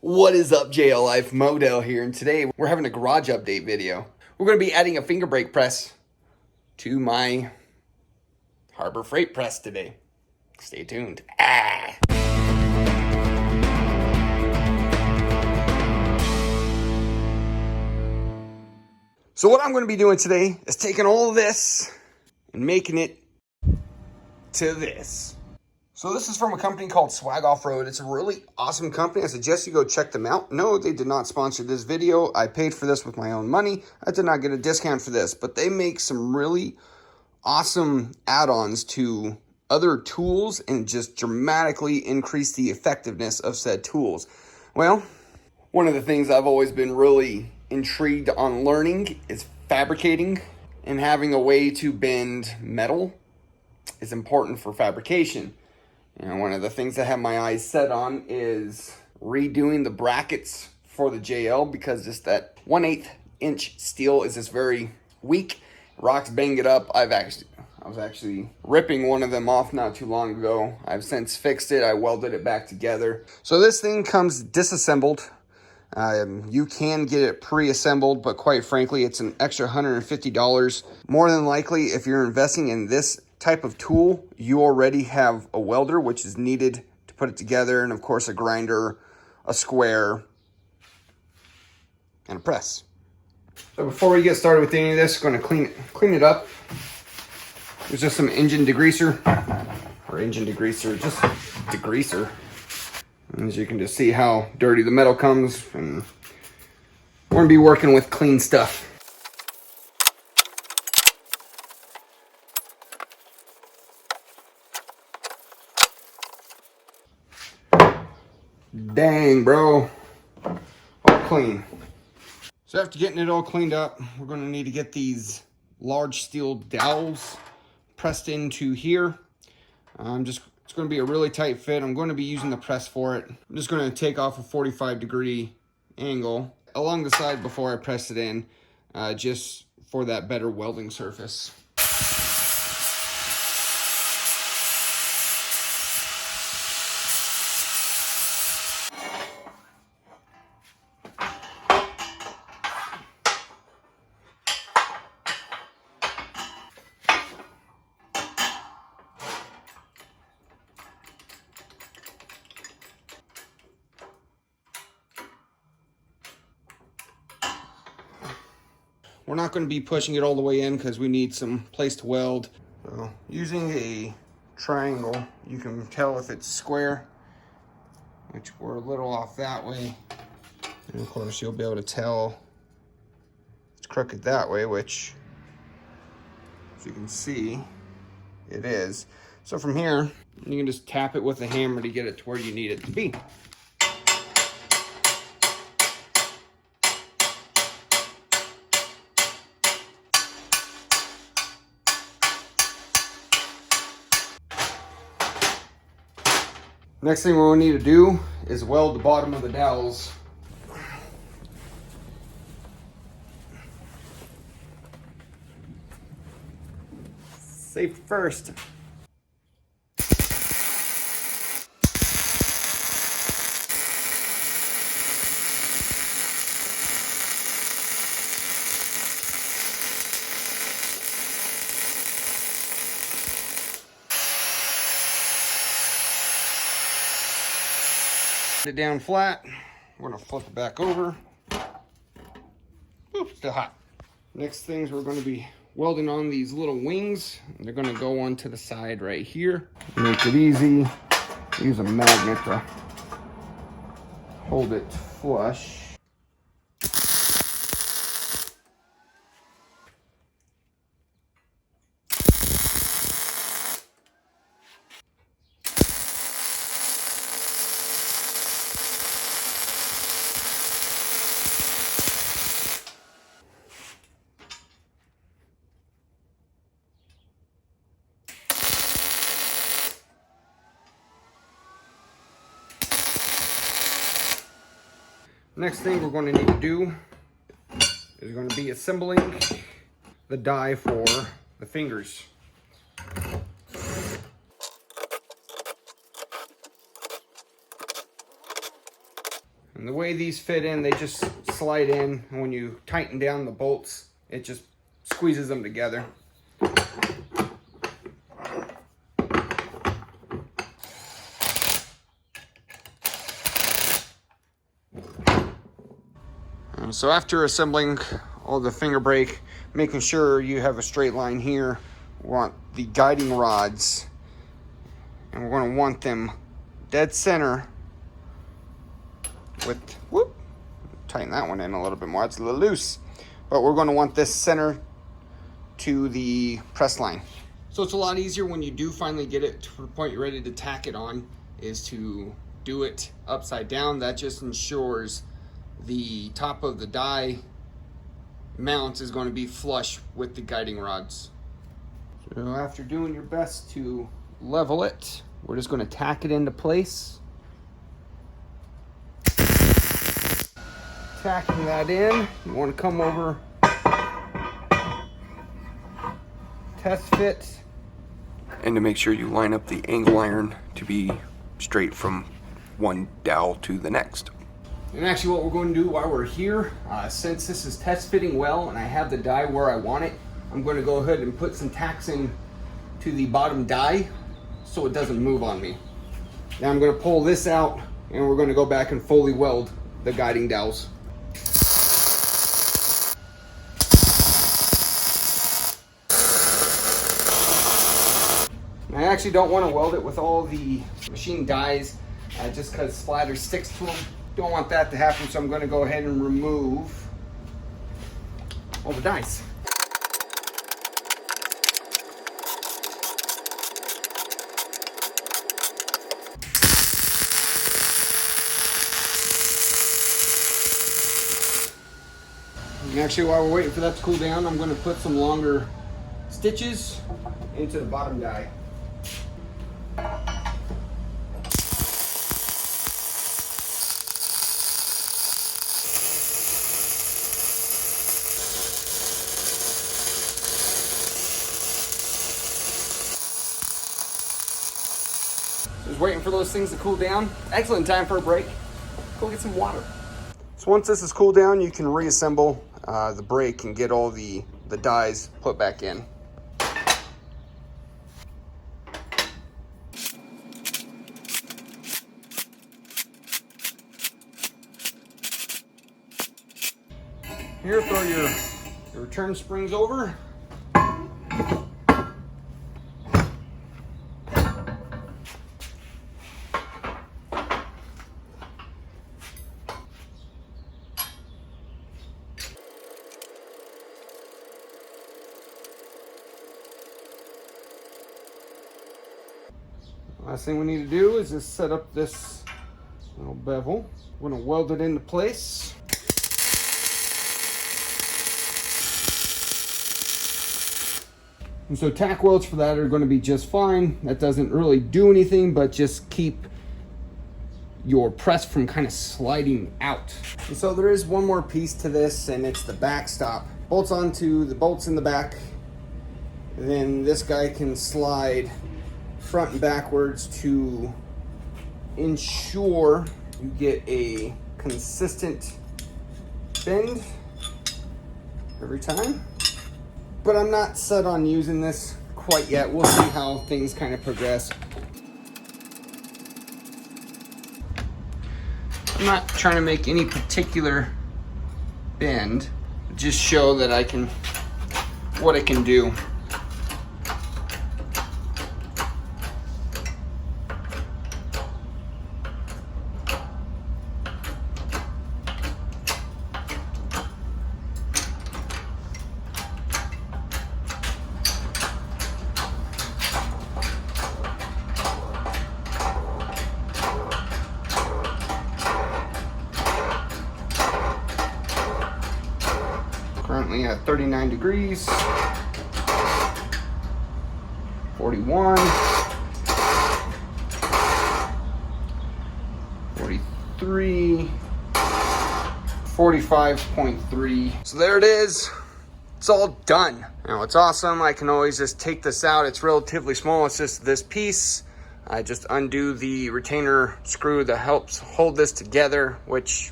What is up, JL Life? Modell here, and today we're having a garage update video. We're going to be adding a finger brake press to my Harbor Freight press today. Stay tuned. So what I'm going to be doing today is taking all of this and making it to this. So this is from a company called Swag Off-Road. It's a really awesome company. I suggest you go check them out. No, they did not sponsor this video. I paid for this with my own money. I did not get a discount for this, but they make some really awesome add-ons to other tools and just dramatically increase the effectiveness of said tools. Well, one of the things I've always been really intrigued on learning is fabricating, and having a way to bend metal is important for fabrication. And one of the things I have my eyes set on is redoing the brackets for the JL, because just that 1/8 inch steel is just very weak. Rocks bang it up. I was actually ripping one of them off not too long ago. I've since fixed it. I welded it back together. So this thing comes disassembled. You can get it pre-assembled, but quite frankly, it's an extra $150. More than likely, if you're investing in this type of tool, you already have a welder, which is needed to put it together, and of course a grinder, a square, and a press. So before we get started with any of this, I'm going to clean it up. There's just some just degreaser. And as you can just see how dirty the metal comes, and we're going to be working with clean stuff. Dang, bro. All clean. So after getting it all cleaned up, we're going to need to get these large steel dowels pressed into here. It's going to be a really tight fit. I'm going to be using the press for it. I'm just going to take off a 45-degree angle along the side before I press it in, just for that better welding surface. We're not going to be pushing it all the way in because we need some place to weld. So using a triangle, you can tell if it's square, which we're a little off that way. And of course, you'll be able to tell it's crooked that way, which, as you can see, it is. So from here, you can just tap it with a hammer to get it to where you need it to be. Next thing we're going to need to do is weld the bottom of the dowels. Safety first. It down flat. We're going to flip it back over. Oops, still hot. Next things, we're going to be welding on these little wings. They're going to go onto the side right here. Make it easy. Use a magnet to hold it flush. Next thing we're going to need to do is going to be assembling the die for the fingers. And And the way these fit in, they just slide in, and when you tighten down the bolts, it just squeezes them together. So after assembling all the finger brake, making sure you have a straight line here, we want the guiding rods, and we're going to want them dead center with, whoop, tighten that one in a little bit more, it's a little loose, but we're going to want this center to the press line. So it's a lot easier when you do finally get it to the point you're ready to tack it on, is to do it upside down. That just ensures the top of the die mount is going to be flush with the guiding rods. So after doing your best to level it, we're just going to tack it into place. Tacking that in, you want to come over, test fit, and to make sure you line up the angle iron to be straight from one dowel to the next. And actually what we're going to do while we're here, since this is test fitting well and I have the die where I want it, I'm going to go ahead and put some tacks in to the bottom die so it doesn't move on me. Now I'm going to pull this out and we're going to go back and fully weld the guiding dowels. I actually don't want to weld it with all the machine dies just because splatter sticks to them. Don't want that to happen, so I'm going to go ahead and remove all the dies. And actually, while we're waiting for that to cool down, I'm going to put some longer stitches into the bottom die. Just waiting for those things to cool down. Excellent time for a break. Go get some water. So once this is cooled down, you can reassemble the brake and get all the dies put back in. Here, throw your return springs over. Last thing we need to do is just set up this little bevel. We're going to weld it into place. And so tack welds for that are going to be just fine. That doesn't really do anything but just keep your press from kind of sliding out. And so there is one more piece to this, and it's the backstop. Bolts onto the bolts in the back. And then this guy can slide front and backwards to ensure you get a consistent bend every time. But I'm not set on using this quite yet. We'll see how things kind of progress. I'm not trying to make any particular bend, just show that I can, what I can do. Currently at 39 degrees, 41, 43, 45.3. So there it is. It's all done. Now it's awesome. I can always just take this out. It's relatively small. It's just this piece. I just undo the retainer screw that helps hold this together, which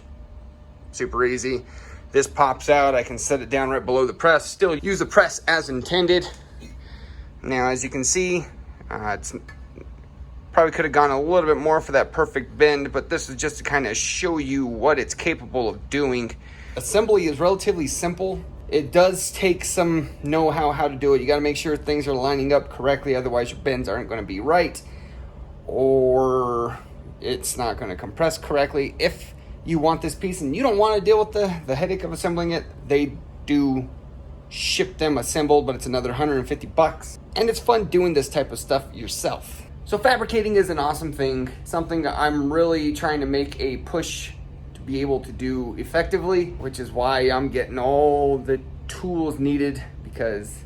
super easy. This pops out, I can set it down right below the press, still use the press as intended. Now, as you can see, it's probably could have gone a little bit more for that perfect bend, but this is just to kind of show you what it's capable of doing. Assembly is relatively simple. It does take some know-how how to do it. You got to make sure things are lining up correctly, otherwise your bends aren't going to be right, or it's not going to compress correctly. If you want this piece and you don't want to deal with the headache of assembling it, they do ship them assembled, but it's another 150 bucks. And it's fun doing this type of stuff yourself. So fabricating is an awesome thing, something I'm really trying to make a push to be able to do effectively, which is why I'm getting all the tools needed, because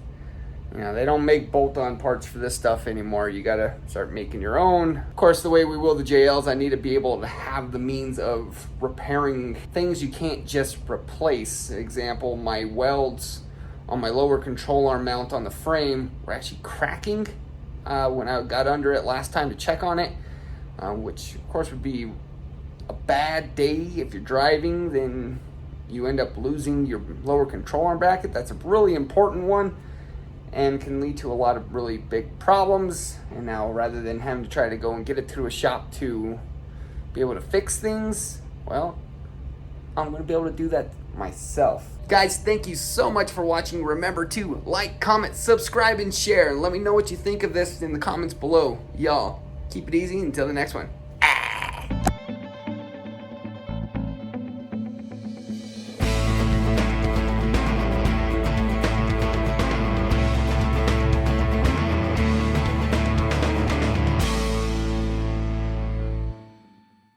you know, they don't make bolt-on parts for this stuff anymore. You gotta start making your own. Of course, the way we will the JLs, I need to be able to have the means of repairing things you can't just replace. Example, my welds on my lower control arm mount on the frame were actually cracking when I got under it last time to check on it, which of course would be a bad day if you're driving. Then you end up losing your lower control arm bracket. That's a really important one and can lead to a lot of really big problems. And now, rather than having to try to go and get it through a shop to be able to fix things, well, I'm going to be able to do that myself. Guys, thank you so much for watching. Remember to like, comment, subscribe, and share. And let me know what you think of this in the comments below. Y'all, keep it easy until the next one.